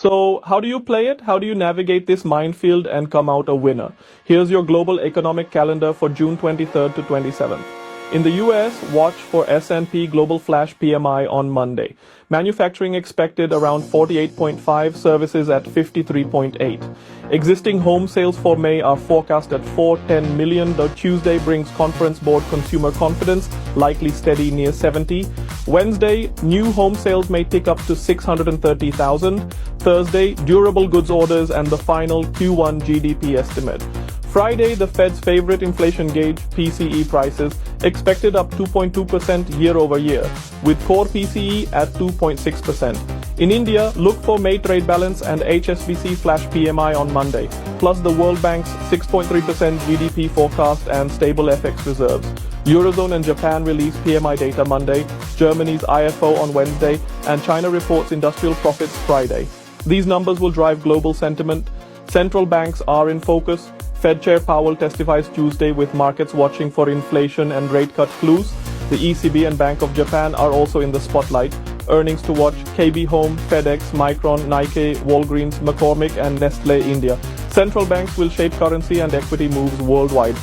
So how do you play it? How do you navigate this minefield and come out a winner? Here's your global economic calendar for June 23rd to 27th. In the U.S., watch for S&P Global Flash PMI on Monday. Manufacturing expected around 48.5, services at 53.8. Existing home sales for May are forecast at 410 million, though Tuesday brings Conference Board consumer confidence, likely steady near 70. Wednesday, new home sales may tick up to 630,000. Thursday, durable goods orders and the final Q1 GDP estimate. Friday, the Fed's favorite inflation gauge, PCE prices, expected up 2.2% year over year, with core PCE at 2.6%. In India, look for May trade balance and HSBC Flash PMI on Monday, plus the World Bank's 6.3% GDP forecast and stable FX reserves. Eurozone and Japan release PMI data Monday, Germany's IFO on Wednesday, and China reports industrial profits Friday. These numbers will drive global sentiment. Central banks are in focus. Fed Chair Powell testifies Tuesday with markets watching for inflation and rate cut clues. The ECB and Bank of Japan are also in the spotlight. Earnings to watch: KB Home, FedEx, Micron, Nike, Walgreens, McCormick and Nestlé India. Central banks will shape currency and equity moves worldwide.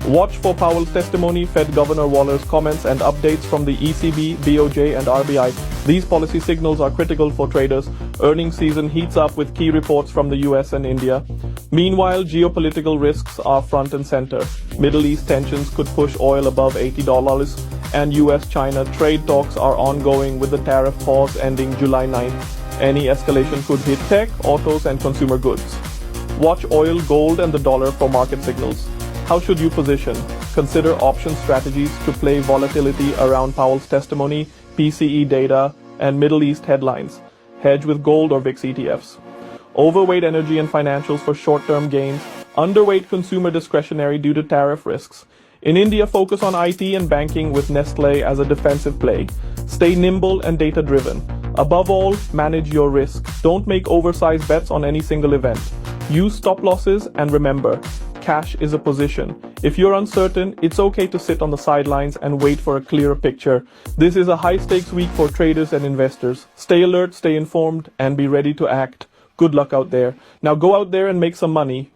Watch for Powell's testimony, Fed Governor Waller's comments and updates from the ECB, BOJ and RBI. These policy signals are critical for traders. Earnings season heats up with key reports from the US and India. Meanwhile, geopolitical risks are front and center. Middle East tensions could push oil above $80, and U.S. China trade talks are ongoing with the tariff pause ending July 9th. Any escalation could hit tech, autos and consumer goods. Watch oil, gold and the dollar for market signals. How should you position? Consider option strategies to play volatility around Powell's testimony, PCE data, and Middle East headlines. Hedge with gold or VIX ETFs. Overweight energy and financials for short-term gains. Underweight consumer discretionary due to tariff risks. In India, focus on IT and banking with Nestlé as a defensive play. Stay nimble and data-driven. Above all, manage your risk. Don't make oversized bets on any single event. Use stop losses and remember, cash is a position. If you're uncertain, it's okay to sit on the sidelines and wait for a clearer picture. This is a high-stakes week for traders and investors. Stay alert, stay informed, and be ready to act. Good luck out there. Now go out there and make some money.